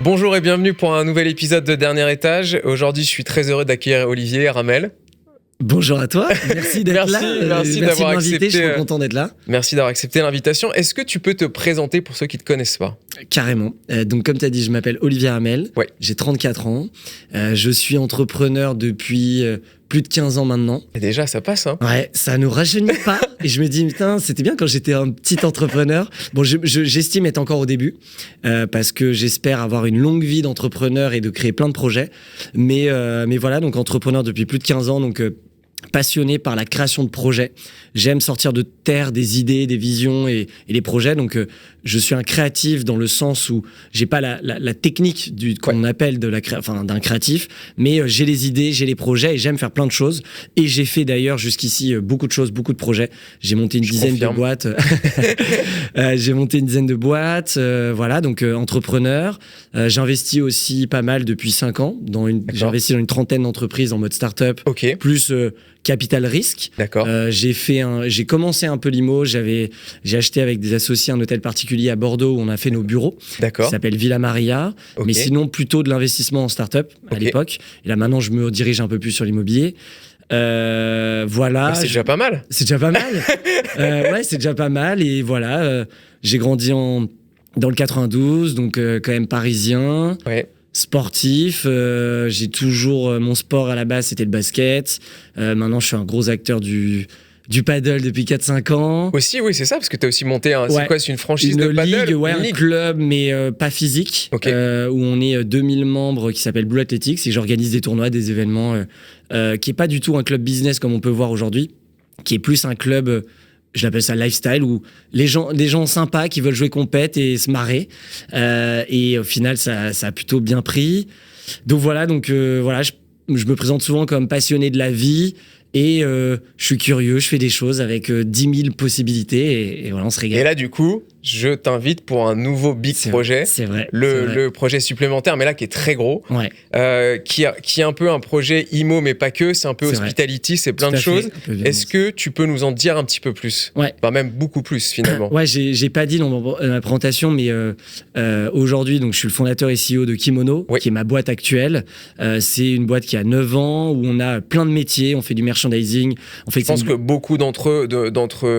Bonjour et bienvenue pour un nouvel épisode de Dernier Étage. Aujourd'hui, je suis très heureux d'accueillir Olivier Ramel. Bonjour à toi, merci d'être là. Merci d'avoir de m'inviter, accepté. Je suis content d'être là. Merci d'avoir accepté l'invitation. Est-ce que tu peux te présenter pour ceux qui ne te connaissent pas ? Carrément. Donc comme tu as dit, je m'appelle Olivier Ramel, Ouais. J'ai 34 ans. Je suis entrepreneur depuis plus de 15 ans maintenant. Et déjà, ça passe, hein ? Ouais, ça ne rajeunit pas. Et je me dis, putain, c'était bien quand j'étais un petit entrepreneur. Bon, j'estime être encore au début, parce que j'espère avoir une longue vie d'entrepreneur et de créer plein de projets. Mais voilà, donc entrepreneur depuis plus de 15 ans, donc passionné par la création de projets. J'aime sortir de terre des idées, des visions et les projets. Donc, je suis un créatif dans le sens où j'ai pas la technique qu'on appelle d'un créatif, mais j'ai les idées, j'ai les projets et j'aime faire plein de choses. Et j'ai fait d'ailleurs jusqu'ici beaucoup de choses, beaucoup de projets. J'ai monté une dizaine de boîtes. Voilà, donc entrepreneur. J'investis aussi pas mal depuis 5 ans. J'ai investi dans une trentaine d'entreprises en mode start-up. Ok. Plus capital risque. D'accord. J'ai commencé un peu l'IMO. J'ai acheté avec des associés un hôtel particulier à Bordeaux où on a fait nos bureaux. D'accord. Ça s'appelle Villa Maria. Ok. Mais sinon, plutôt de l'investissement en start-up à l'époque. Et là, maintenant, je me dirige un peu plus sur l'immobilier. Voilà. C'est déjà pas mal. C'est déjà pas mal. Ouais, c'est déjà pas mal. Et voilà, j'ai grandi dans le 92, donc quand même parisien. Ouais. Sportif, j'ai toujours mon sport à la base, c'était le basket. Maintenant, je suis un gros acteur du paddle depuis 4-5 ans. Aussi, oui, c'est ça, parce que tu as aussi monté Ouais. C'est quoi, c'est une franchise de paddle? Ligue, ouais, Une un ligue. club, mais pas physique, Ok. où on est 2000 membres, qui s'appelle Blue Athletics, et j'organise des tournois, des événements, qui est pas du tout un club business comme on peut voir aujourd'hui, qui est plus un club, je l'appelle ça lifestyle, où les gens sympas qui veulent jouer compète et se marrer. Et au final, ça a plutôt bien pris. Donc voilà, je me présente souvent comme passionné de la vie. Et je suis curieux, je fais des choses avec 10 000 possibilités et voilà, on se régale. Et là, du coup, je t'invite pour un nouveau big projet. C'est vrai. Le projet supplémentaire, mais là, qui est très gros. Ouais. Qui est un peu un projet IMO, mais pas que. C'est un peu C'est hospitality, c'est plein Tout de à fait, choses. un peu violence. Est-ce que tu peux nous en dire un petit peu plus ? Ouais. Enfin, même beaucoup plus, finalement. Ouais, j'ai pas dit dans ma présentation, mais aujourd'hui, donc je suis le fondateur et CEO de Kimono, Oui. qui est ma boîte actuelle. C'est une boîte qui a 9 ans, où on a plein de métiers, on fait du merchandising. Je pense que beaucoup d'entre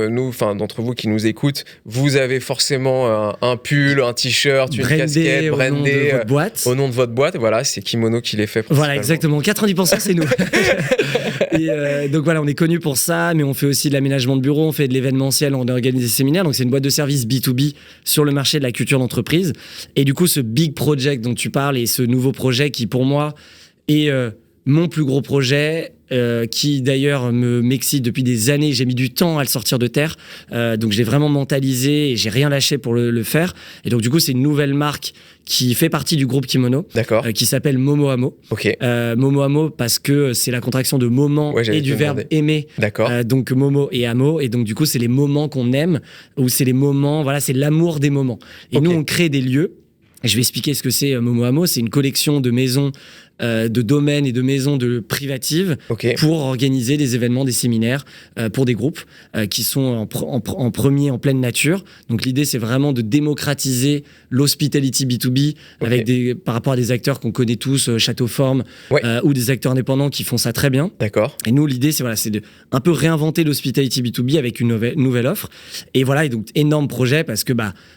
nous, enfin d'entre vous qui nous écoutent, vous avez forcément un pull, un t-shirt, une casquette brandée au nom au nom de votre boîte. de votre boîte. Voilà, c'est Kimono qui les fait. Voilà, exactement. 90% c'est nous. Et donc voilà, on est connu pour ça, mais on fait aussi de l'aménagement de bureau, on fait de l'événementiel, on organise des séminaires. Donc c'est une boîte de services B2B sur le marché de la culture d'entreprise. Et du coup, ce big project dont tu parles et ce nouveau projet qui pour moi est mon plus gros projet, qui d'ailleurs m'excite depuis des années. J'ai mis du temps à le sortir de terre, donc j'ai vraiment mentalisé et j'ai rien lâché pour le faire. Et donc du coup, c'est une nouvelle marque qui fait partie du groupe Kimono, D'accord. qui s'appelle Momoamo. Ok. Momoamo parce que c'est la contraction de moment Ouais, j'allais et du te verbe demander. aimer. D'accord. Donc Momo et Amo, et donc du coup c'est les moments qu'on aime, ou c'est les moments, voilà, c'est l'amour des moments. Et Ok. nous on crée des lieux. Et je vais expliquer ce que c'est Momoamo. C'est une collection de maisons, de domaines et de maisons privatives, Ok. pour organiser des événements, des séminaires pour des groupes qui sont en premier en pleine nature. Donc l'idée c'est vraiment de démocratiser l'hospitality B2B Ok. par rapport à des acteurs qu'on connaît tous, Château Forme, Ouais. ou des acteurs indépendants qui font ça très bien. D'accord. Et nous, l'idée, c'est de un peu réinventer l'hospitality B2B avec une nouvelle offre. Et voilà, et donc énorme projet parce que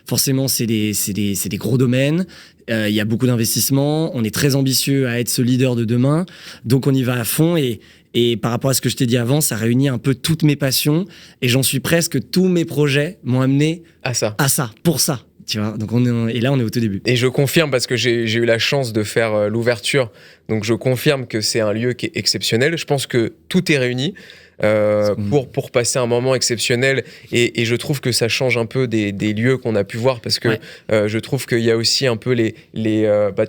forcément, c'est des gros domaines. Il y a beaucoup d'investissements. On est très ambitieux à être ce leader de demain. Donc on y va à fond et par rapport à ce que je t'ai dit avant, ça réunit un peu toutes mes passions. Et j'en suis presque, tous mes projets m'ont amené À ça. à ça, pour ça. Tu vois, donc et là, on est au tout début. Et je confirme parce que j'ai eu la chance de faire l'ouverture. Donc je confirme que c'est un lieu qui est exceptionnel. Je pense que tout est réuni. Pour passer un moment exceptionnel et je trouve que ça change un peu des lieux qu'on a pu voir parce que je trouve qu'il y a aussi un peu les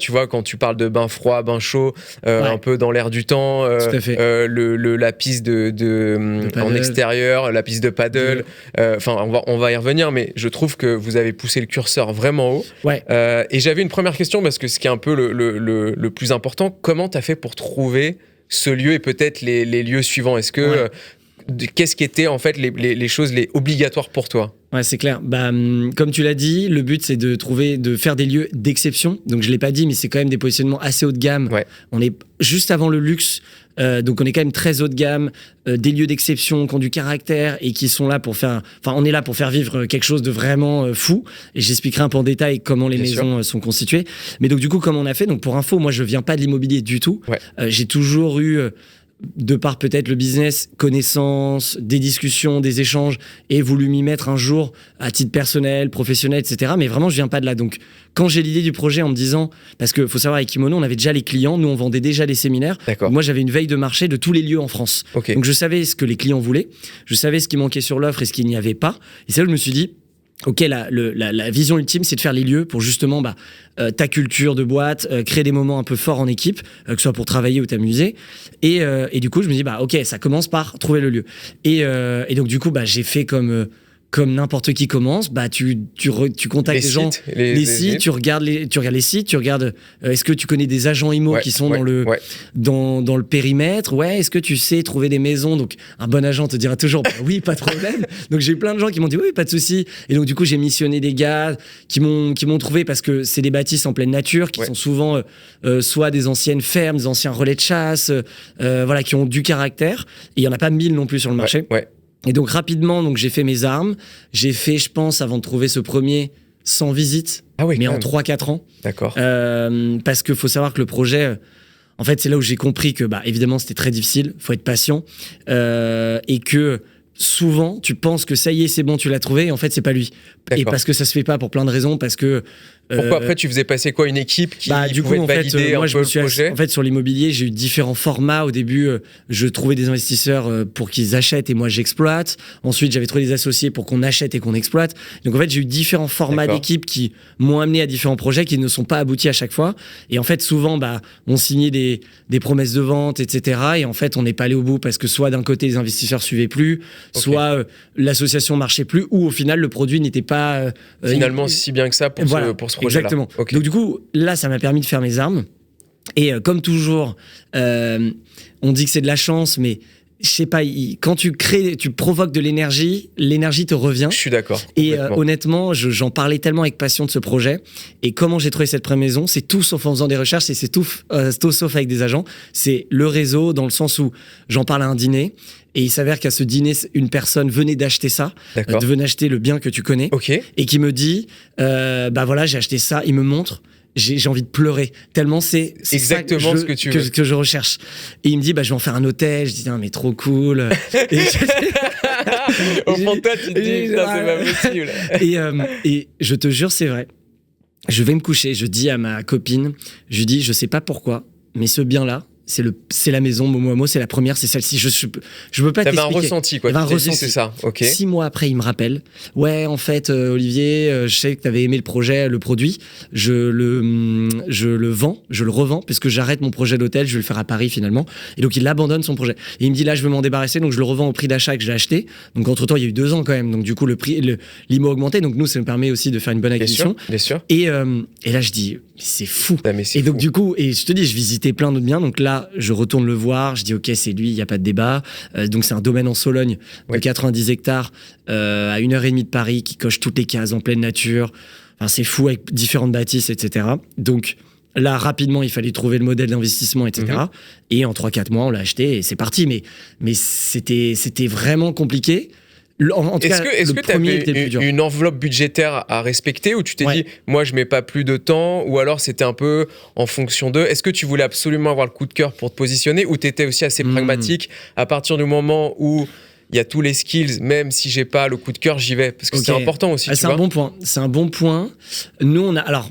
tu vois quand tu parles de bain froid, bain chaud, un peu dans l'air du temps, Tout à fait. la piste de en extérieur, la piste de paddle, enfin on va y revenir mais je trouve que vous avez poussé le curseur vraiment haut. Et j'avais une première question parce que ce qui est un peu le plus important, comment t'as fait pour trouver ce lieu et peut-être les lieux suivants? Est-ce que qu'est-ce qui était en fait les choses obligatoires pour toi? Ouais, c'est clair. Comme tu l'as dit, le but c'est de faire des lieux d'exception. Donc je l'ai pas dit, mais c'est quand même des positionnements assez haut de gamme. Ouais. On est juste avant le luxe, donc on est quand même très haut de gamme. Des lieux d'exception qui ont du caractère et qui sont là pour faire. Enfin, on est là pour faire vivre quelque chose de vraiment fou. Et j'expliquerai un peu en détail comment les maisons sont constituées. Mais donc du coup, comme on a fait. Donc pour info, moi je viens pas de l'immobilier du tout. Ouais. J'ai toujours eu de par peut-être le business, connaissance, des discussions, des échanges, et voulu m'y mettre un jour à titre personnel, professionnel, etc. Mais vraiment, je viens pas de là. Donc, quand j'ai l'idée du projet en me disant, parce que faut savoir, avec Kimono, on avait déjà les clients, nous on vendait déjà les séminaires. D'accord. Moi, j'avais une veille de marché de tous les lieux en France. Okay. Donc, je savais ce que les clients voulaient, je savais ce qui manquait sur l'offre et ce qu'il n'y avait pas. Et c'est là où je me suis dit, ok, la vision ultime, c'est de faire les lieux pour justement ta culture de boîte, créer des moments un peu forts en équipe, que ce soit pour travailler ou t'amuser. Et du coup, je me dis, ok, ça commence par trouver le lieu. Et donc, du coup, j'ai fait comme n'importe qui commence, tu contactes les gens, les sites, tu regardes les sites, tu regardes est-ce que tu connais des agents IMO qui sont dans le périmètre, est-ce que tu sais trouver des maisons, donc un bon agent te dira toujours oui, pas de problème. Donc j'ai eu plein de gens qui m'ont dit oui, pas de souci. Et donc du coup j'ai missionné des gars qui m'ont trouvé, parce que c'est des bâtisses en pleine nature qui sont souvent soit des anciennes fermes, des anciens relais de chasse, qui ont du caractère. Et il y en a pas 1000 non plus sur le marché. Et donc rapidement, j'ai fait mes armes. J'ai fait, je pense, avant de trouver ce premier, 100 visites, mais en 3-4 ans. D'accord. Parce qu'il faut savoir que le projet, en fait, c'est là où j'ai compris que, évidemment, c'était très difficile, faut être patient, et que souvent, tu penses que ça y est, c'est bon, tu l'as trouvé, et en fait, c'est pas lui. D'accord. Et parce que ça se fait pas pour plein de raisons, parce que... Pourquoi après tu faisais passer quoi, une équipe qui du pouvait coup, valider un peu le projet? En fait, sur l'immobilier, j'ai eu différents formats. Au début, je trouvais des investisseurs pour qu'ils achètent et moi j'exploite. Ensuite, j'avais trouvé des associés pour qu'on achète et qu'on exploite. Donc en fait, j'ai eu différents formats d'équipes qui m'ont amené à différents projets qui ne sont pas aboutis à chaque fois. Et en fait, souvent, on signait des promesses de vente, etc. Et en fait, on n'est pas allé au bout parce que soit d'un côté, les investisseurs suivaient plus, soit l'association marchait plus, ou au final, le produit n'était pas... finalement, si bien que ça pour ce projet-là. Exactement. Donc du coup, là, ça m'a permis de faire mes armes. Et comme toujours, on dit que c'est de la chance, mais je sais pas, quand tu crées, tu provoques de l'énergie te revient. Je suis d'accord. Et honnêtement, j'en parlais tellement avec passion de ce projet. Et comment j'ai trouvé cette première maison, c'est tout sauf en faisant des recherches, et c'est tout sauf avec des agents. C'est le réseau, dans le sens où j'en parle à un dîner. Et il s'avère qu'à ce dîner, une personne venait d'acheter ça, venait acheter le bien que tu connais, et qui me dit, j'ai acheté ça, il me montre, j'ai envie de pleurer, tellement c'est exactement ça ce que tu veux. Que je recherche. Et il me dit, je vais en faire un hôtel. Je dis, mais trop cool. Au fond de toi, tu te dis, ça c'est pas possible. Et je te jure, c'est vrai. Je vais me coucher, je dis à ma copine, je lui dis, je sais pas pourquoi, mais ce bien-là, c'est la maison Momo, c'est la première, c'est celle-ci. Je peux pas t'expliquer. T'avais un ressenti, quoi. Un ressenti. C'est ça. 6 mois après, il me rappelle. Ouais, en fait, Olivier, je sais que t'avais aimé le projet, le produit. Je le vends, je le revends, puisque j'arrête mon projet d'hôtel, je vais le faire à Paris finalement. Et donc, il abandonne son projet. Et il me dit, là, je veux m'en débarrasser, donc je le revends au prix d'achat que j'ai acheté. Donc, entre-temps, il y a eu 2 ans quand même. Donc, du coup, le prix, l'IMO a augmenté. Donc, nous, ça nous permet aussi de faire une bonne acquisition. Bien sûr. Et là, je dis, c'est fou. Et donc, du coup, et je te dis, je visitais plein d'autres biens. Donc là, je retourne le voir, je dis ok, c'est lui, il n'y a pas de débat. Donc c'est un domaine en Sologne de 90 hectares à 1h30 de Paris, qui coche toutes les cases en pleine nature. Enfin, c'est fou, avec différentes bâtisses, etc. Donc là, rapidement, il fallait trouver le modèle d'investissement, etc. Et en 3-4 mois, on l'a acheté et c'est parti. Mais c'était vraiment compliqué. Est-ce que tu avais une enveloppe budgétaire à respecter, ou tu t'es dit, moi, je mets pas plus de temps, ou alors c'était un peu en fonction d'eux? Est-ce que tu voulais absolument avoir le coup de cœur pour te positionner, ou tu étais aussi assez pragmatique à partir du moment où il y a tous les skills, même si j'ai pas le coup de cœur, j'y vais? Parce que c'est important aussi. C'est un bon point. C'est un bon point. Nous, on a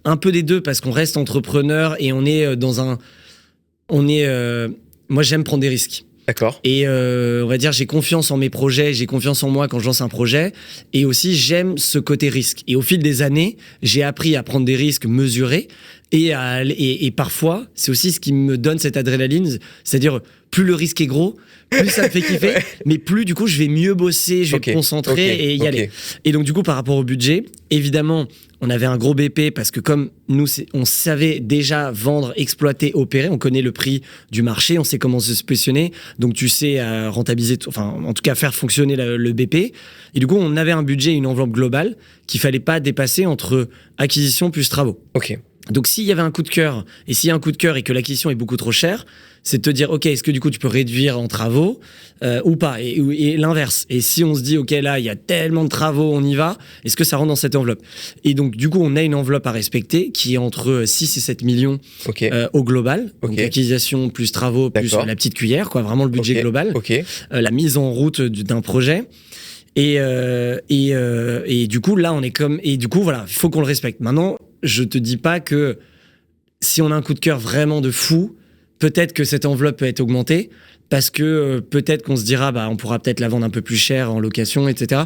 un peu des deux, parce qu'on reste entrepreneur et on est moi, j'aime prendre des risques. D'accord. Et on va dire, j'ai confiance en mes projets, j'ai confiance en moi quand je lance un projet. Et aussi, j'aime ce côté risque. Et au fil des années, j'ai appris à prendre des risques mesurés. Et parfois, c'est aussi ce qui me donne cette adrénaline. C'est-à-dire, plus le risque est gros, plus ça me fait kiffer. Mais plus, du coup, je vais mieux bosser, je vais me concentrer et y aller. Et donc, du coup, par rapport au budget, évidemment, on avait un gros BP parce que comme nous, on savait déjà vendre, exploiter, opérer, on connaît le prix du marché, on sait comment se positionner, donc tu sais rentabiliser, enfin en tout cas faire fonctionner le BP. Et du coup, on avait un budget, une enveloppe globale qu'il fallait pas dépasser entre acquisition plus travaux. Ok. Donc s'il y avait un coup de cœur, et s'il y a un coup de cœur et que l'acquisition est beaucoup trop chère, c'est de te dire, ok, est-ce que du coup tu peux réduire en travaux ou pas, et l'inverse. Et si on se dit, ok, là il y a tellement de travaux, on y va, est-ce que ça rentre dans cette enveloppe? Et donc du coup on a une enveloppe à respecter qui est entre 6 et 7 millions au global, donc acquisition plus travaux plus la petite cuillère, quoi, vraiment le budget global, la mise en route d'un projet. Et du coup là on est comme, et du coup voilà, il faut qu'on le respecte. Maintenant, je te dis pas que si on a un coup de cœur vraiment de fou, peut-être que cette enveloppe peut être augmentée, parce que peut-être qu'on se dira, on pourra peut-être la vendre un peu plus cher en location, etc.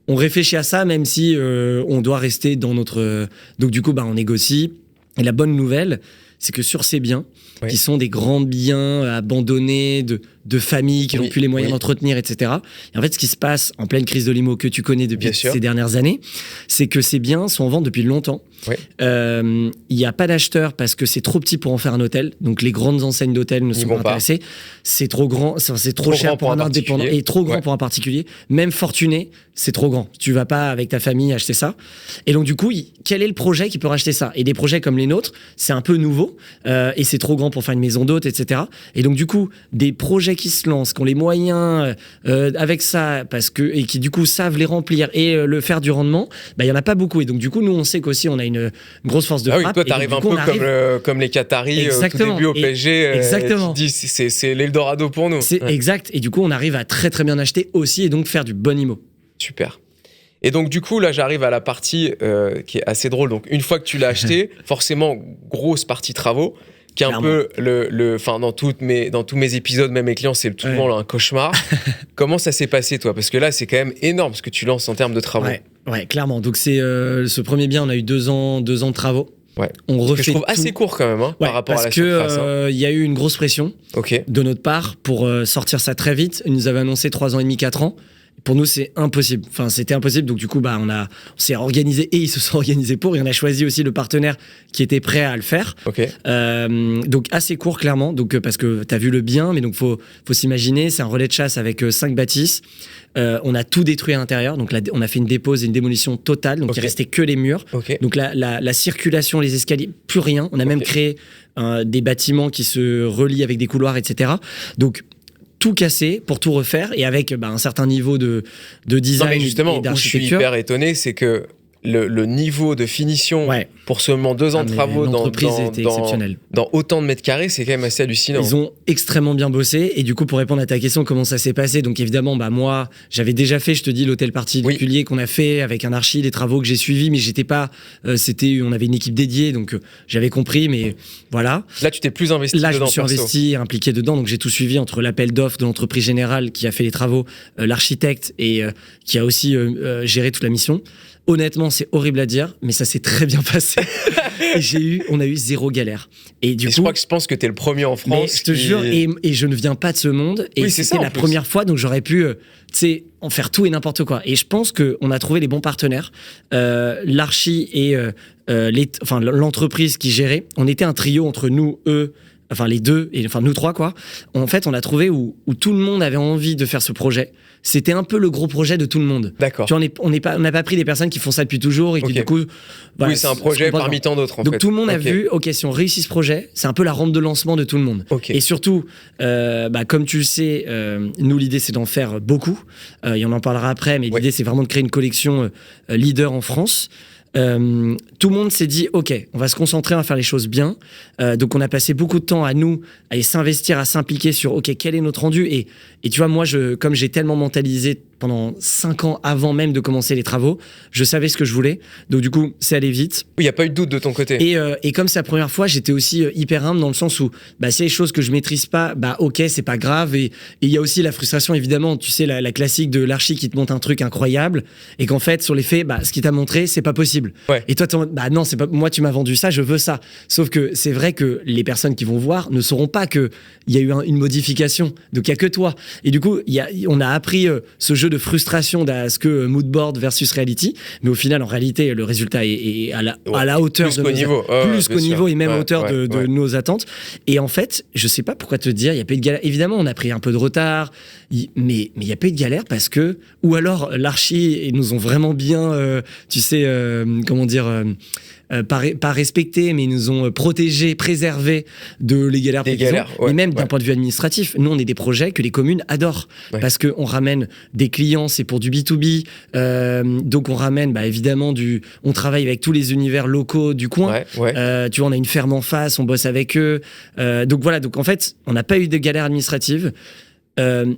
On réfléchit à ça, même si on doit rester dans notre... Donc du coup, on négocie. Et la bonne nouvelle, c'est que sur ces biens, qui sont des grands biens abandonnés de familles qui n'ont plus les moyens d'entretenir, etc. Et en fait, ce qui se passe en pleine crise de l'IMO que tu connais depuis ces dernières années, c'est que ces biens sont en vente depuis longtemps. Il n'y a pas d'acheteurs parce que c'est trop petit pour en faire un hôtel. Donc les grandes enseignes d'hôtels ne sont pas intéressées. C'est trop grand, c'est trop cher pour un indépendant et trop grand pour un particulier. Même fortuné, c'est trop grand. Tu vas pas avec ta famille acheter ça. Et donc du coup, quel est le projet qui peut racheter ça? Et des projets comme les nôtres, c'est un peu nouveau et c'est trop grand pour faire une maison d'hôte, etc. Et donc du coup, des projets qui se lancent, qui ont les moyens avec ça, et qui du coup savent les remplir et le faire du rendement, il y en a pas beaucoup. Et donc du coup, nous on sait qu'aussi on a une grosse force de frappe. Toi, t'arrives un peu comme les Qataris au tout début au PSG. Exactement. Tu dis c'est l'Eldorado pour nous. C'est exact. Et du coup, on arrive à très très bien acheter aussi et donc faire du bon IMO. Super. Et donc du coup, là, j'arrive à la partie qui est assez drôle. Donc une fois que tu l'as acheté, forcément, grosse partie travaux, qui est un peu enfin dans tous mes épisodes, même mes clients, c'est souvent un cauchemar. Comment ça s'est passé, toi? Parce que là, c'est quand même énorme ce que tu lances en termes de travaux. Ouais, clairement. Donc c'est ce premier bien, on a eu 2 ans de travaux. On refait. Je trouve assez court quand même par rapport à la surface. Parce que il y a eu une grosse pression de notre part pour sortir ça très vite. Ils nous avaient annoncé 3 ans et demi, 4 ans. Pour nous, c'est impossible. Enfin, c'était impossible. Donc, du coup, on s'est organisé et ils se sont organisés pour. Et on a choisi aussi le partenaire qui était prêt à le faire. Donc, assez court, clairement. Donc, parce que tu as vu le bien, mais donc, faut s'imaginer, c'est un relais de chasse avec 5 bâtisses. On a tout détruit à l'intérieur. Donc, on a fait une dépose et une démolition totale. Donc, il restait que les murs. Donc, la circulation, les escaliers, plus rien. On a même créé des bâtiments qui se relient avec des couloirs, etc. Donc, tout casser pour tout refaire et avec un certain niveau de design et d'architecture. Où je suis hyper étonné, c'est que le niveau de finition pour seulement 2 ans de travaux dans autant de mètres carrés, c'est quand même assez hallucinant. Ils ont extrêmement bien bossé et du coup, pour répondre à ta question, comment ça s'est passé? Donc évidemment, moi, j'avais déjà fait, je te dis, l'hôtel particulier qu'on a fait avec un archi, les travaux que j'ai suivis, mais j'étais pas, on avait une équipe dédiée, donc j'avais compris, mais voilà. Là, tu t'es plus investi dedans. Là, je me suis investi, impliqué dedans, donc j'ai tout suivi entre l'appel d'offres de l'entreprise générale qui a fait les travaux, l'architecte et qui a aussi géré toute la mission. Honnêtement, c'est horrible à dire, mais ça s'est très bien passé. Et on a eu 0 galère. Et du coup, je pense que t'es le premier en France. Je te jure, et je ne viens pas de ce monde. Et c'était la première fois, donc j'aurais pu, en faire tout et n'importe quoi. Et je pense qu'on a trouvé les bons partenaires. L'archi et l'entreprise qui gérait, on était un trio entre nous, eux, enfin les deux, et enfin nous 3 quoi. En fait, on a trouvé où tout le monde avait envie de faire ce projet. C'était un peu le gros projet de tout le monde. D'accord. Tu vois, on n'a pas pris des personnes qui font ça depuis toujours et qui du coup. Voilà, c'est un projet parmi tant d'autres en fait. Donc tout le monde a vu, si on réussit ce projet, c'est un peu la rampe de lancement de tout le monde. Et surtout, comme tu le sais, nous l'idée c'est d'en faire beaucoup. Et on en parlera après, mais l'idée c'est vraiment de créer une collection leader en France. Tout le monde s'est dit ok, on va se concentrer, on va faire les choses bien. Donc on a passé beaucoup de temps à s'investir, à s'impliquer sur ok, quel est notre rendu, et tu vois, moi comme j'ai tellement mentalisé pendant 5 ans avant même de commencer les travaux, je savais ce que je voulais, donc du coup c'est allé vite. Il n'y a pas eu de doute de ton côté. Et comme c'est la première fois, j'étais aussi hyper humble dans le sens où c'est les choses que je maîtrise pas, ok, c'est pas grave, et il y a aussi la frustration évidemment, tu sais, la classique de l'archi qui te montre un truc incroyable et qu'en fait sur les faits, ce qu'il t'a montré c'est pas possible. Et toi non, c'est pas moi, tu m'as vendu ça, je veux ça. Sauf que c'est vrai que les personnes qui vont voir ne sauront pas que il y a eu une modification, donc il y a que toi. Et du coup on a appris ce jeu de frustration à ce que mood board versus reality, mais au final, en réalité, le résultat est à la hauteur plus qu'au niveau, plus qu'au niveau et même à hauteur de ouais. nos attentes. Et en fait, je sais pas pourquoi te dire, il y a pas eu de galère. Évidemment, on a pris un peu de retard, mais il y a pas eu de galère parce que, ou alors l'archi, ils nous ont vraiment bien, comment dire. Pas respectés, mais ils nous ont protégés, préservés de les galères. Mais même d'un point de vue administratif, nous, on est des projets que les communes adorent parce qu'on ramène des clients, c'est pour du B2B. Donc, on ramène, évidemment, on travaille avec tous les univers locaux du coin. Tu vois, on a une ferme en face, on bosse avec eux. Donc, voilà. Donc, en fait, on n'a pas eu de galères administratives.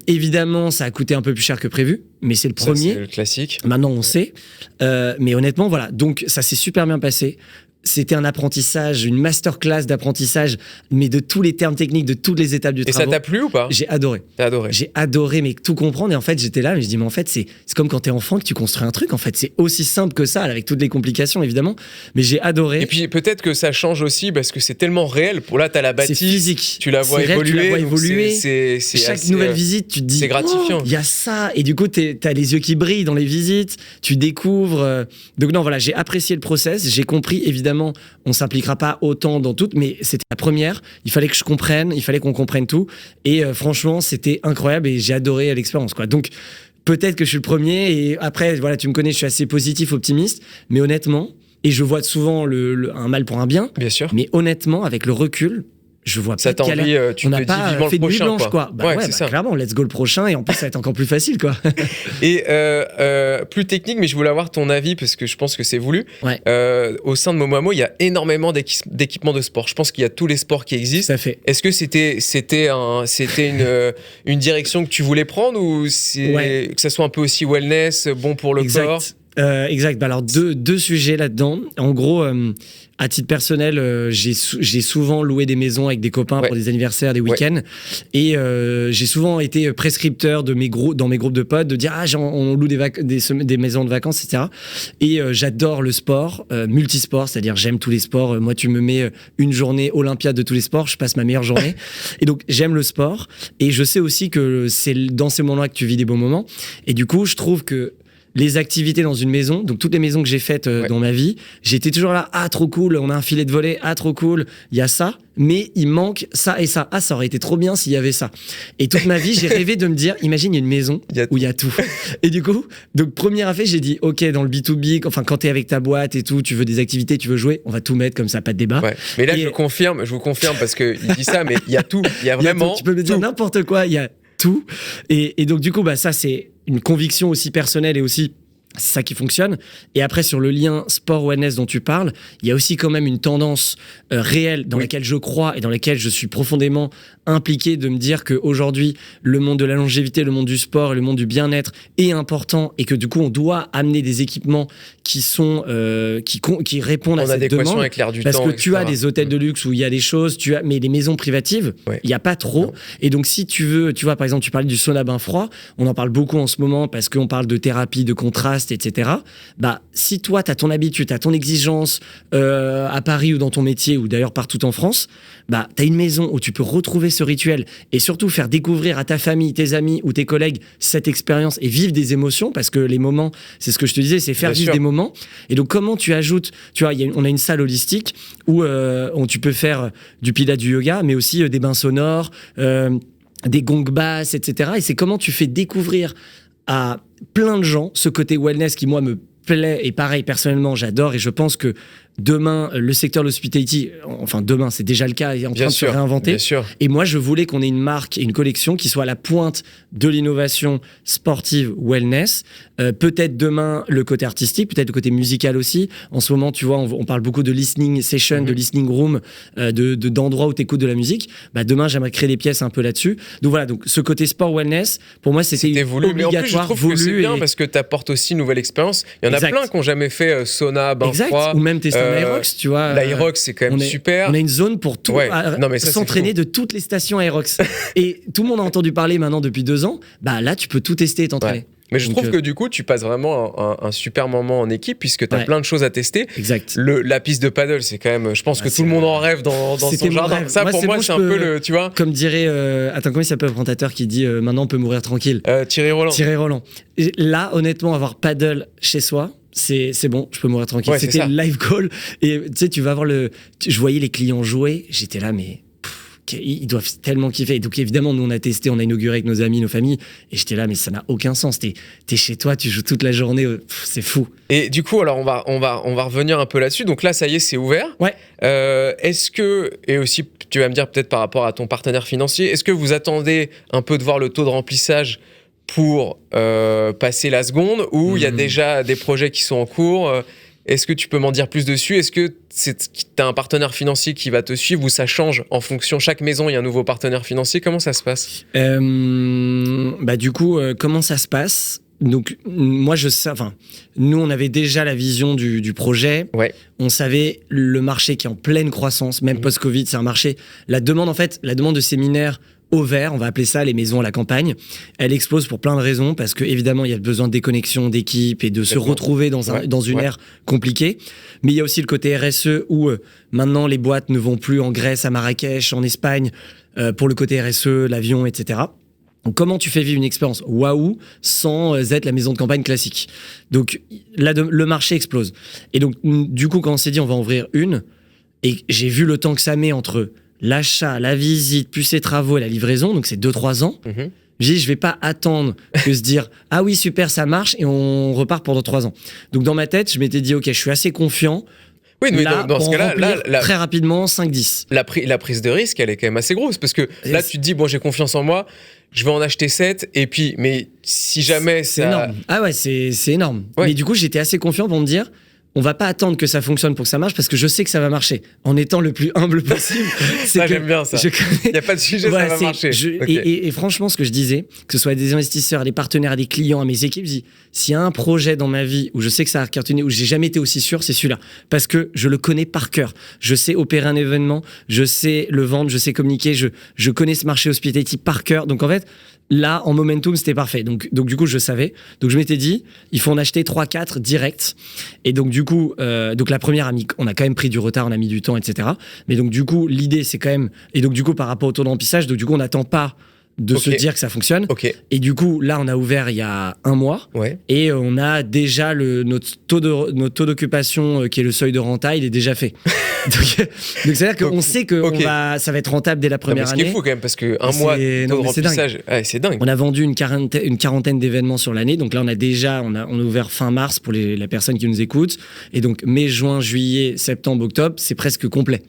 Évidemment, ça a coûté un peu plus cher que prévu, mais c'est le premier. C'est le classique. Maintenant, on sait. Mais honnêtement, voilà. Donc, ça s'est super bien passé. C'était un apprentissage, une masterclass d'apprentissage, mais de tous les termes techniques, de toutes les étapes du travail. Et ça t'a plu ou pas ? J'ai adoré. T'as adoré. J'ai adoré, mais tout comprendre. Et en fait, j'étais là, mais je dis, mais en fait, c'est comme quand t'es enfant que tu construis un truc. En fait, c'est aussi simple que ça, avec toutes les complications, évidemment. Mais j'ai adoré. Et puis, peut-être que ça change aussi parce que c'est tellement réel. Pour là, t'as la bâtisse. C'est physique. Tu la vois évoluer. C'est chaque nouvelle visite, tu te dis, c'est gratifiant. Il y a ça. Et du coup, t'as les yeux qui brillent dans les visites. Tu découvres. Donc, non, voilà, j'ai apprécié le process. J'ai compris, évidemment, on s'impliquera pas autant dans toutes, mais c'était la première. Il fallait que je comprenne, il fallait qu'on comprenne tout. Et franchement, c'était incroyable et j'ai adoré l'expérience, quoi. Donc, peut-être que je suis le premier. Et après, voilà, tu me connais, je suis assez positif, optimiste. Mais honnêtement, et je vois souvent un mal pour un bien. Bien sûr. Mais honnêtement, avec le recul, je vois ça pas de galère. Tu on n'a pas fait de nuit blanche, quoi. C'est ça. Clairement, let's go le prochain. Et en plus, ça va être encore plus facile, quoi. Et plus technique, mais je voulais avoir ton avis parce que je pense que c'est voulu. Au sein de Momoamo, il y a énormément d'équipements de sport. Je pense qu'il y a tous les sports qui existent. Ça fait. Est-ce que c'était une direction que tu voulais prendre ou que ça soit un peu aussi wellness, bon pour le corps ? Exact. Alors deux sujets là-dedans. En gros, à titre personnel, j'ai souvent loué des maisons avec des copains pour des anniversaires, des week-ends, et j'ai souvent été prescripteur dans mes groupes de potes de dire on loue des maisons de vacances, etc. Et j'adore le sport, multisport, c'est-à-dire j'aime tous les sports. Moi, tu me mets une journée olympiade de tous les sports, je passe ma meilleure journée. Et donc j'aime le sport, et je sais aussi que c'est dans ces moments-là que tu vis des bons moments. Et du coup, je trouve que les activités dans une maison, donc toutes les maisons que j'ai faites dans ma vie, j'étais toujours là, trop cool, on a un filet de volley, trop cool, il y a ça, mais il manque ça et ça. Ça aurait été trop bien s'il y avait ça. Et toute ma vie, j'ai rêvé de me dire, imagine, il y a une maison où il y a tout. Et du coup, donc premier effet, j'ai dit, ok, dans le B2B, enfin quand t'es avec ta boîte et tout, tu veux des activités, tu veux jouer, on va tout mettre comme ça, pas de débat. Mais là, je vous confirme parce qu'il dit ça, mais il y a tout, il y a vraiment tu peux me dire n'importe quoi, il y a tout. Et donc du coup, ça c'est une conviction aussi personnelle et aussi c'est ça qui fonctionne. Et après, sur le lien sport-wellness dont tu parles, il y a aussi quand même une tendance réelle dans laquelle je crois et dans laquelle je suis profondément impliqué de me dire qu'aujourd'hui, le monde de la longévité, le monde du sport et le monde du bien-être est important et que du coup, on doit amener des équipements qui sont qui répondent à cette demande. Avec l'air du parce temps, que tu as des hôtels de luxe où il y a des choses, mais les maisons privatives, il n'y a pas trop. Non. Et donc, si tu veux, tu vois, par exemple, tu parlais du sauna bain froid, on en parle beaucoup en ce moment parce qu'on parle de thérapie, de contraste, etc. Si toi, tu as ton habitude, tu as ton exigence à Paris ou dans ton métier ou d'ailleurs partout en France, tu as une maison où tu peux retrouver ce rituel et surtout faire découvrir à ta famille, tes amis ou tes collègues cette expérience et vivre des émotions parce que les moments, c'est ce que je te disais, c'est faire vivre des moments. Et donc, comment tu ajoutes, tu vois, on a une salle holistique où tu peux faire du pilates, du yoga, mais aussi des bains sonores, des gongs basses, etc. Et c'est comment tu fais découvrir à plein de gens ce côté wellness qui, moi, me plaît. Et pareil, personnellement, j'adore. Et je pense que demain, le secteur de l'hospitality, enfin demain, c'est déjà le cas, est en train de se réinventer. Et moi, je voulais qu'on ait une marque et une collection qui soit à la pointe de l'innovation sportive wellness. Peut-être demain, le côté artistique, peut-être le côté musical aussi. En ce moment, tu vois, on parle beaucoup de listening session, de listening room, d'endroits où tu écoutes de la musique. Demain, j'aimerais créer des pièces un peu là-dessus. Donc voilà, donc ce côté sport wellness, pour moi, c'était voulu. obligatoire, mais en plus, je trouve que c'est bien parce que tu apportes aussi une nouvelle expérience. Il y en a plein qui n'ont jamais fait sauna, bain froid. Ou même tester un Aerox, tu vois. L'Aerox, c'est quand même super. On a une zone pour tout s'entraîner de toutes les stations Aerox. Et tout le monde a entendu parler maintenant depuis 2 ans. Là, tu peux tout tester et t'entraîner. Mais je trouve que du coup, tu passes vraiment un super moment en équipe puisque tu as plein de choses à tester. Exact. La piste de paddle, c'est quand même, je pense que tout le monde en rêve dans son jardin. Rêve. Ça, pour moi, c'est un peu le, tu vois. Comme dirait, comment il s'appelle le présentateur qui dit maintenant on peut mourir tranquille. Thierry Roland. Et là, honnêtement, avoir paddle chez soi, c'est bon, je peux mourir tranquille. Ouais, c'était le live call. Et tu sais, tu vas voir je voyais les clients jouer, j'étais là, mais ils doivent tellement kiffer. Et donc évidemment, nous on a testé, on a inauguré avec nos amis, nos familles, et j'étais là, mais ça n'a aucun sens. T'es chez toi, tu joues toute la journée, c'est fou. Et du coup, alors on va revenir un peu là-dessus. Donc là, ça y est, c'est ouvert. Ouais. Est-ce que, et aussi, tu vas me dire peut-être par rapport à ton partenaire financier, est-ce que vous attendez un peu de voir le taux de remplissage pour passer la seconde, ou il y a déjà des projets qui sont en cours? Est-ce que tu peux m'en dire plus dessus? Est-ce que tu as un partenaire financier qui va te suivre, ou ça change en fonction? Chaque maison, il y a un nouveau partenaire financier. Comment ça se passe? Du coup, comment ça se passe? Donc, moi, nous, on avait déjà la vision du projet. Ouais. On savait le marché qui est en pleine croissance, même post-Covid, c'est un marché. La demande de séminaires au vert, on va appeler ça les maisons à la campagne, elle explose pour plein de raisons, parce que évidemment il y a besoin de déconnexion, d'équipe et de se retrouver dans une ère compliquée. Mais il y a aussi le côté RSE où maintenant les boîtes ne vont plus en Grèce, à Marrakech, en Espagne pour le côté RSE, l'avion, etc. Donc, comment tu fais vivre une expérience waouh sans être la maison de campagne classique? Donc là, le marché explose. Et donc, du coup, quand on s'est dit on va en ouvrir une, et j'ai vu le temps que ça met entre l'achat, la visite, plus les travaux et la livraison, donc c'est 2-3 ans. J'ai dit, je vais pas attendre que se dire ah oui, super, ça marche, et on repart pendant 3 ans. Donc dans ma tête, je m'étais dit, ok, je suis assez confiant. Oui, mais là, dans ce cas-là, très rapidement, 5-10. La prise de risque, elle est quand même assez grosse, parce que là, tu te dis, bon, j'ai confiance en moi, je vais en acheter 7, et puis, mais si jamais c'est énorme. Ah ouais, c'est énorme. Ouais. Mais du coup, j'étais assez confiant pour me dire, on va pas attendre que ça fonctionne pour que ça marche, parce que je sais que ça va marcher. En étant le plus humble possible. Ça, j'aime bien ça. Il n'y a pas de sujet, ça va marcher. Et franchement, ce que je disais, que ce soit des investisseurs, des partenaires, à des clients, à mes équipes, je dis, s'il y a un projet dans ma vie où je sais que ça va cartonner, où j'ai jamais été aussi sûr, c'est celui-là. Parce que je le connais par cœur. Je sais opérer un événement, je sais le vendre, je sais communiquer, je connais ce marché hospitality par cœur. Donc en fait, là, en momentum, c'était parfait. Donc du coup, je savais. Donc je m'étais dit, il faut en acheter 3-4 direct. Et donc du coup, la première, on a quand même pris du retard, on a mis du temps, etc. Mais donc du coup, l'idée, c'est quand même... Et donc du coup, par rapport au taux de remplissage, donc du coup, on n'attend pas de se dire que ça fonctionne. Et du coup, là, on a ouvert il y a 1 mois. Et on a déjà notre taux d'occupation, qui est le seuil de renta, il est déjà fait. donc c'est-à-dire qu'on sait que ça va être rentable dès la première année. Ce qui est fou quand même, parce que 1 mois de taux de remplissage, c'est dingue. On a vendu une quarantaine d'événements sur l'année. Donc là, on a ouvert fin mars pour les personnes qui nous écoutent. Et donc mai, juin, juillet, septembre, octobre, c'est presque complet.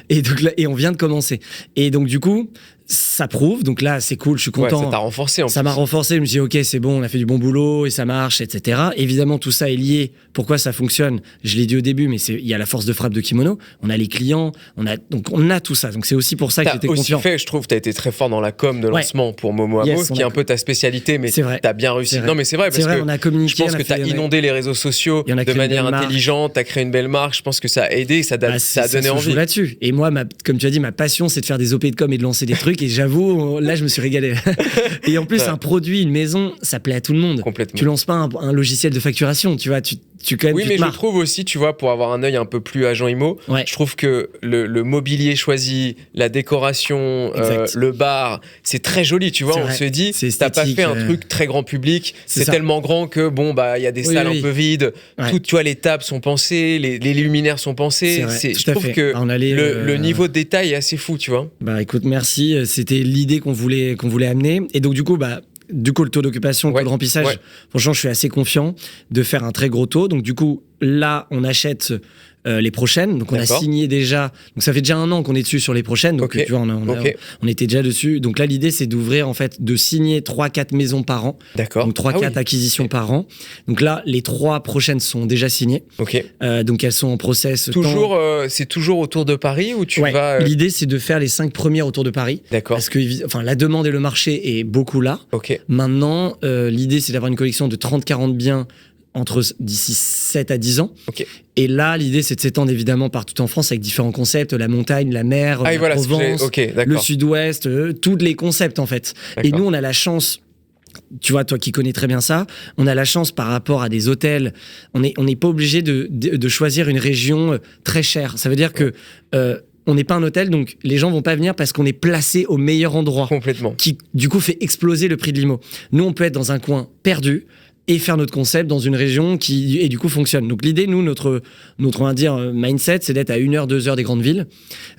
Et donc là, on vient de commencer. Et donc du coup, ça prouve, donc là c'est cool, je suis content. Ça t'a renforcé Ça m'a renforcé, je me suis dit ok, c'est bon, on a fait du bon boulot et ça marche, etc. Évidemment, tout ça est lié. Pourquoi ça fonctionne? Je l'ai dit au début, mais il y a la force de frappe de Kimono, on a les clients, on a tout ça. Donc c'est aussi pour ça que j'étais confiant. Je trouve, t'as été très fort dans la com de lancement pour Momo Amo, qui est un peu ta spécialité, mais t'as bien réussi. Non mais c'est vrai, parce que on a communiqué, je pense que t'as inondé les réseaux sociaux de manière intelligente, t'as créé une belle marque, je pense que ça a aidé, ça a donné envie. Là-dessus. Et moi, comme tu as dit, ma passion, c'est de faire des OP de com et de lancer des trucs, et j'avoue, là, je me suis régalé. Et en plus, un produit, une maison, ça plaît à tout le monde. Complètement. Tu lances pas un logiciel de facturation, tu vois, oui, mais je trouve aussi, tu vois, pour avoir un œil un peu plus agent IMO, je trouve que le mobilier choisi, la décoration, le bar, c'est très joli, tu vois. On se dit, t'as pas fait un truc très grand public, c'est tellement grand que il y a des salles un peu vides, tu vois, les tables sont pensées, les luminaires sont pensés. Je trouve que le niveau de détail est assez fou, tu vois. Bah écoute, merci. C'était l'idée qu'on voulait amener. Et donc, du coup, le taux d'occupation, le taux de remplissage, franchement, je suis assez confiant de faire un très gros taux. Donc, du coup, là, on achète les prochaines. Donc, on a signé déjà. Donc, ça fait déjà 1 an qu'on est dessus sur les prochaines. Donc, tu vois, on était déjà dessus. Donc, là, l'idée, c'est d'ouvrir, en fait, de signer 3-4 maisons par an. D'accord. Donc, 3-4 acquisitions par an. Donc, là, les 3 prochaines sont déjà signées. Donc, elles sont en process. C'est toujours autour de Paris ou tu vas. L'idée, c'est de faire les 5 premières autour de Paris. D'accord. Parce que, la demande et le marché est beaucoup là. Maintenant, l'idée, c'est d'avoir une collection de 30-40 biens d'ici 7 à 10 ans. Et là, l'idée, c'est de s'étendre évidemment partout en France avec différents concepts, la montagne, la mer, la Provence, le sud-ouest, tous les concepts en fait. Et nous, on a la chance tu vois, toi qui connais très bien ça, on a la chance par rapport à des hôtels, on n'est pas obligé de choisir une région très chère. Ça veut dire que on n'est pas un hôtel, donc les gens vont pas venir parce qu'on est placé au meilleur endroit. Complètement. Qui, du coup, fait exploser le prix de l'IMO. Nous, on peut être dans un coin perdu et faire notre concept dans une région qui, et du coup, fonctionne. Donc l'idée, nous, notre on va dire, mindset, c'est d'être à 1 heure, 2 heures des grandes villes,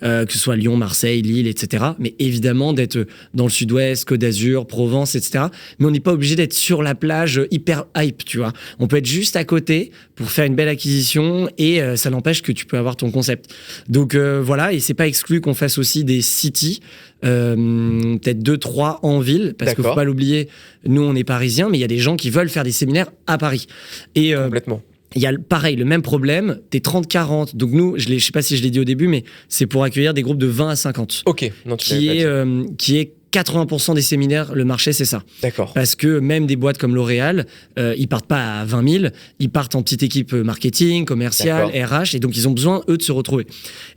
que ce soit Lyon, Marseille, Lille, etc. Mais évidemment, d'être dans le sud-ouest, Côte d'Azur, Provence, etc. Mais on n'est pas obligé d'être sur la plage hyper hype, tu vois. On peut être juste à côté pour faire une belle acquisition et ça n'empêche que tu peux avoir ton concept. Donc voilà, et c'est pas exclu qu'on fasse aussi des cities, peut-être 2-3 en ville, parce qu'il faut pas l'oublier, nous on est parisiens, mais il y a des gens qui veulent faire des séminaires à Paris. Et complètement. Il y a pareil, le même problème, t'es 30-40. Donc nous, je sais pas si je l'ai dit au début, mais c'est pour accueillir des groupes de 20 à 50. Ok. Non, qui est 80% des séminaires, le marché, c'est ça. D'accord. Parce que même des boîtes comme L'Oréal, ils partent pas à 20 000, ils partent en petite équipe marketing, commerciale, RH, et donc ils ont besoin, eux, de se retrouver.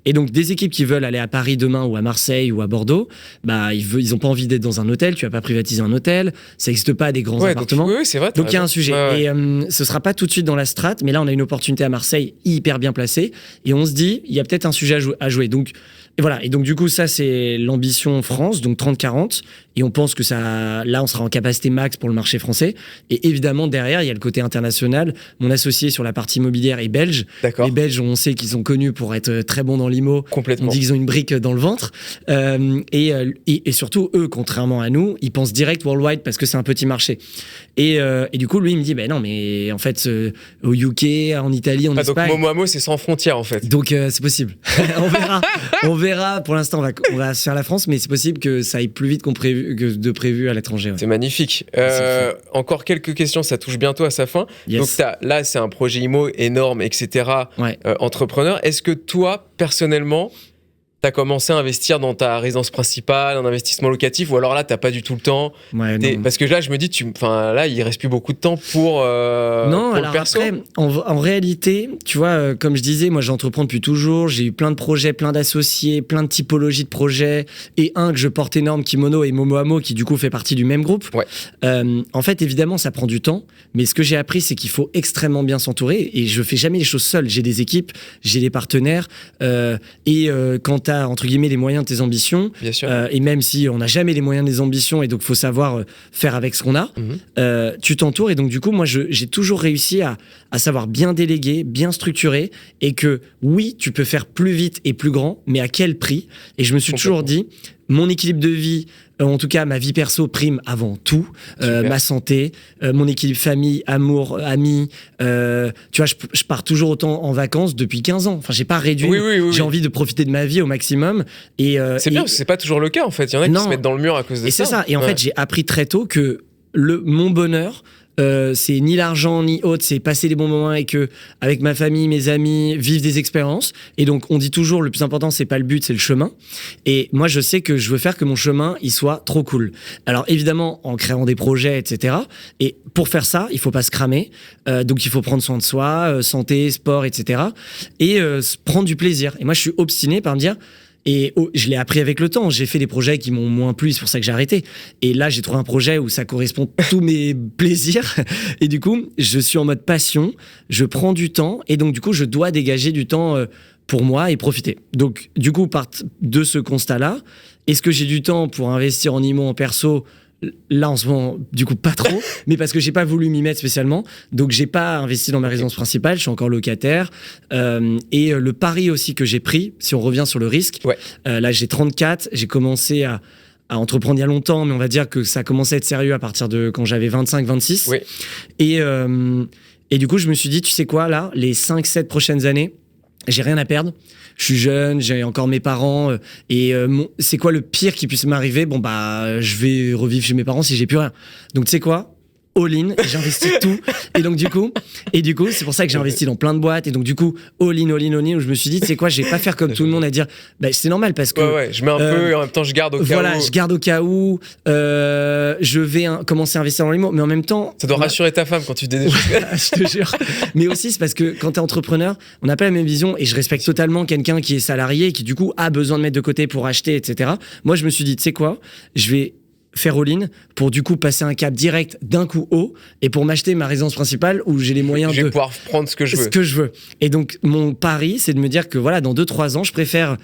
Et donc, des équipes qui veulent aller à Paris demain, ou à Marseille, ou à Bordeaux, bah, ils ont pas envie d'être dans un hôtel, tu vas pas privatiser un hôtel, ça n'existe pas des grands appartements. Donc, oui, c'est vrai. Donc, il y a un sujet. Ouais. Et ce sera pas tout de suite dans la strate, mais là, on a une opportunité à Marseille hyper bien placée, et on se dit, il y a peut-être un sujet à jouer. Donc, et voilà. Et donc, du coup, ça, c'est l'ambition France, donc 30-40. Et on pense que ça, là, on sera en capacité max pour le marché français. Et évidemment, derrière, il y a le côté international. Mon associé sur la partie immobilière est belge. D'accord. Les Belges, on sait qu'ils sont connus pour être très bons dans l'IMO. Complètement. On dit qu'ils ont une brique dans le ventre. Et surtout, eux, contrairement à nous, ils pensent direct worldwide parce que c'est un petit marché. Et du coup, lui, il me dit, ben non, mais en fait, au UK, en Italie, en Espagne. Donc, Momo, c'est sans frontières, en fait. Donc, c'est possible. On verra. Pour l'instant, on va se faire la France, mais c'est possible que ça aille plus vite que de prévu à l'étranger. Ouais. C'est magnifique. Encore quelques questions, ça touche bientôt à sa fin. Yes. Donc, là, c'est un projet IMO énorme, etc. Ouais. Entrepreneur. Est-ce que toi, personnellement, t'as commencé à investir dans ta résidence principale, en investissement locatif, ou alors là, t'as pas du tout le temps? Parce que là, je me dis, là, il reste plus beaucoup de temps pour le perso. Après, en réalité, tu vois, comme je disais, moi, j'entreprends depuis toujours. J'ai eu plein de projets, plein d'associés, plein de typologies de projets, et un que je porte énorme, Kimono et Momoamo, qui du coup fait partie du même groupe. Ouais. En fait, évidemment, ça prend du temps, mais ce que j'ai appris, c'est qu'il faut extrêmement bien s'entourer, et je fais jamais les choses seul. J'ai des équipes, j'ai des partenaires, quand t'as, entre guillemets, les moyens de tes ambitions, bien sûr. Et même si on n'a jamais les moyens des ambitions, et donc faut savoir faire avec ce qu'on a, tu t'entoures. Et donc du coup, moi, j'ai toujours réussi à savoir bien déléguer, bien structurer, et que oui, tu peux faire plus vite et plus grand, mais à quel prix? Et je me suis toujours dit, mon équilibre de vie, en tout cas ma vie perso prime avant tout, ma santé, mon équilibre famille, amour, amis. Tu vois, je pars toujours autant en vacances depuis 15 ans. Enfin, j'ai pas réduit. Oui. J'ai envie de profiter de ma vie au maximum. Et c'est bien, parce que c'est pas toujours le cas en fait. Il y en a qui se mettent dans le mur à cause de ça. Et c'est ça. Et en fait, j'ai appris très tôt que mon bonheur, c'est ni l'argent ni autre, c'est passer des bons moments avec ma famille, mes amis, vivre des expériences. Et donc on dit toujours, le plus important, c'est pas le but, c'est le chemin. Et moi, je sais que je veux faire que mon chemin il soit trop cool. Alors évidemment, en créant des projets, etc. Et pour faire ça, il faut pas se cramer. Donc il faut prendre soin de soi, santé, sport, etc. Et prendre du plaisir. Et moi, je suis obstiné par me dire, et je l'ai appris avec le temps. J'ai fait des projets qui m'ont moins plu, c'est pour ça que j'ai arrêté. Et là, j'ai trouvé un projet où ça correspond à tous mes plaisirs. Et du coup, je suis en mode passion. Je prends du temps. Et donc, du coup, je dois dégager du temps pour moi et profiter. Donc, du coup, part de ce constat-là, est-ce que j'ai du temps pour investir en IMO, en perso ? Là en ce moment, du coup pas trop, mais parce que j'ai pas voulu m'y mettre spécialement, donc j'ai pas investi dans ma résidence principale, je suis encore locataire. Et le pari aussi que j'ai pris, si on revient sur le risque, là j'ai 34, j'ai commencé à entreprendre il y a longtemps, mais on va dire que ça a commencé à être sérieux à partir de quand j'avais 25-26. Et du coup je me suis dit, tu sais quoi, là, les 5-7 prochaines années, j'ai rien à perdre. Je suis jeune, j'ai encore mes parents, et c'est quoi le pire qui puisse m'arriver? Bon bah, je vais revivre chez mes parents si j'ai plus rien. Donc tu sais quoi? All-in, j'investis tout. Et donc du coup, c'est pour ça que j'ai investi dans plein de boîtes. Et donc du coup, all-in, où je me suis dit, tu sais quoi, je vais pas faire comme tout le monde à dire, bah c'est normal parce que. Ouais, je mets un peu et en même temps je garde au cas où. Voilà, je garde au cas où. Je vais commencer à investir dans l'IMO, mais en même temps. Ça doit rassurer ta femme quand tu dis des choses. Je te jure. Mais aussi, c'est parce que quand t'es entrepreneur, on n'a pas la même vision, et je respecte totalement quelqu'un qui est salarié et qui du coup a besoin de mettre de côté pour acheter, etc. Moi, je me suis dit, tu sais quoi, je vais faire all-in pour du coup passer un cap direct d'un coup haut et pour m'acheter ma résidence principale où j'ai les moyens je vais pouvoir prendre ce que je veux. Et donc mon pari, c'est de me dire que voilà, dans 2-3 ans, je préfère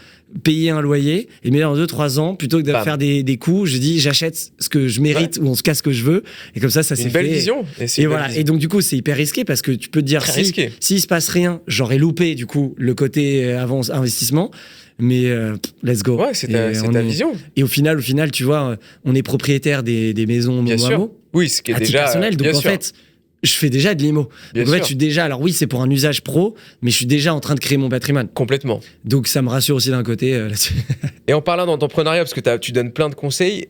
payer un loyer et mais dans 2-3 ans, plutôt que de faire des coups, je dis j'achète ce que je mérite ou en tout cas ce que je veux, et comme ça c'est une belle vision. Et voilà. Et donc du coup c'est hyper risqué parce que tu peux te dire si se passe rien, j'aurais loupé du coup le côté investissement. Mais let's go. Ouais, c'est ta vision. Et au final, tu vois, on est propriétaire des maisons Momo. Oui, ce qui est déjà personnel. Donc en fait, je fais déjà de l'IMO. Donc en fait, je suis déjà. Alors oui, c'est pour un usage pro, mais je suis déjà en train de créer mon patrimoine. Complètement. Donc ça me rassure aussi d'un côté là-dessus. Et en parlant d'entrepreneuriat, parce que tu donnes plein de conseils.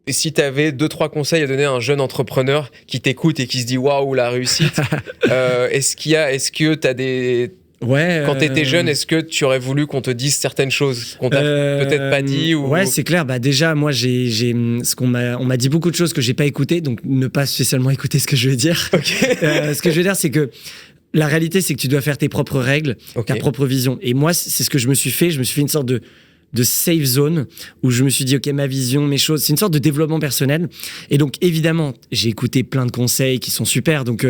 Et si tu avais 2-3 conseils à donner à un jeune entrepreneur qui t'écoute et qui se dit waouh, la réussite, est-ce que tu as des. Ouais, quand tu étais jeune, est-ce que tu aurais voulu qu'on te dise certaines choses qu'on t'a peut-être pas dit ou... Ouais, c'est clair. Bah déjà, moi, on m'a dit beaucoup de choses que j'ai pas écoutées, donc ne pas spécialement écouter ce que je vais dire. Okay. Ce que je veux dire, c'est que la réalité, c'est que tu dois faire tes propres règles, ta propre vision. Et moi, c'est ce que je me suis fait. Je me suis fait une sorte de safe zone où je me suis dit ok, ma vision, mes choses, c'est une sorte de développement personnel. Et donc évidemment j'ai écouté plein de conseils qui sont super, donc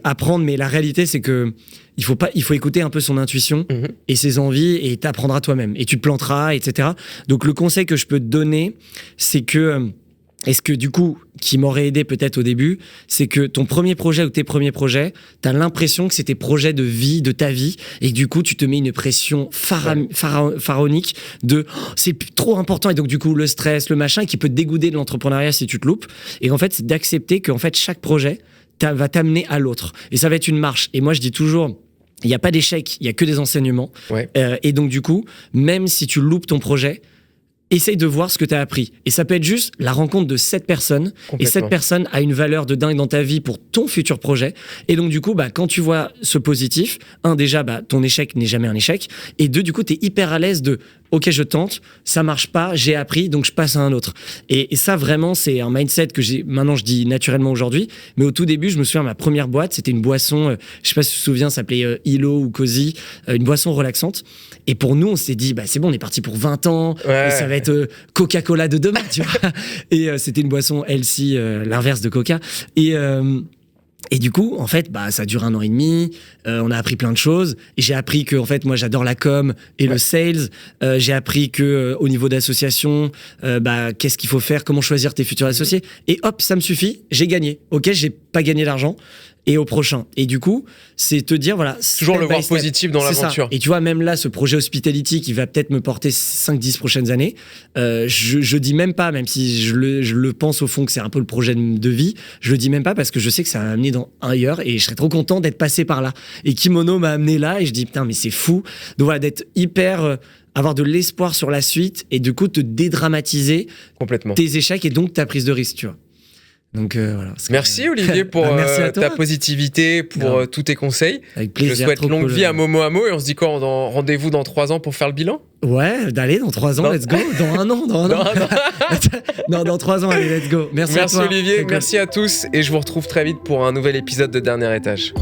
apprendre, mais la réalité c'est que il faut écouter un peu son intuition et ses envies, et t'apprendras toi-même et tu te planteras, etc. Donc le conseil que je peux te donner, c'est que et ce que du coup, qui m'aurait aidé peut-être au début, c'est que ton premier projet ou tes premiers projets, t'as l'impression que c'est tes projets de vie, de ta vie, et du coup, tu te mets une pression pharaonique de c'est trop important, et donc du coup, le stress, le machin, qui peut te dégoûter de l'entrepreneuriat si tu te loupes. Et en fait, c'est d'accepter qu'en fait, chaque projet va t'amener à l'autre. Et ça va être une marche. Et moi, je dis toujours, il n'y a pas d'échec, il n'y a que des enseignements. Ouais. Et donc du coup, même si tu loupes ton projet, essaye de voir ce que tu as appris. Et ça peut être juste la rencontre de cette personne. Et cette personne a une valeur de dingue dans ta vie pour ton futur projet. Et donc, du coup, quand tu vois ce positif, déjà, ton échec n'est jamais un échec. Et deux, du coup, tu es hyper à l'aise de ok, je tente, ça marche pas, j'ai appris, donc je passe à un autre. Et ça, vraiment, c'est un mindset que maintenant je dis naturellement aujourd'hui. Mais au tout début, je me souviens, ma première boîte, c'était une boisson, je sais pas si tu te souviens, ça s'appelait Ilo ou Cozy, une boisson relaxante. Et pour nous, on s'est dit, c'est bon, on est parti pour 20 ans, et ça va être Coca-Cola de demain, tu vois. Et c'était une boisson healthy, l'inverse de Coca. Et du coup, en fait, ça dure 1 an et demi. On a appris plein de choses. Et j'ai appris que, en fait, moi, j'adore la com et le sales. J'ai appris que, au niveau d'association, qu'est-ce qu'il faut faire, comment choisir tes futurs associés. Et hop, ça me suffit. J'ai gagné. Ok, j'ai pas gagné d'argent. Et au prochain. Et du coup, c'est te dire, voilà. Toujours le voir positif dans l'aventure. Et tu vois, même là, ce projet Hospitality qui va peut-être me porter 5-10 prochaines années, je dis même pas, même si je le pense au fond que c'est un peu le projet de vie, je le dis même pas parce que je sais que ça va m'amener ailleurs et je serais trop content d'être passé par là. Et Kimono m'a amené là et je dis, putain, mais c'est fou. Donc voilà, d'être hyper, avoir de l'espoir sur la suite et du coup, te dédramatiser complètement tes échecs et donc ta prise de risque, tu vois. Donc voilà. Merci Olivier pour ta positivité, pour tous tes conseils. Avec plaisir. Je souhaite longue vie à Momo Amo et on se dit quoi, rendez-vous dans 3 ans pour faire le bilan ? Ouais, d'aller dans 3 ans, let's go. Dans 1 an, Non, dans 3 ans, allez, let's go. Merci à toi. Olivier, merci à tous et je vous retrouve très vite pour un nouvel épisode de Dernier Étage.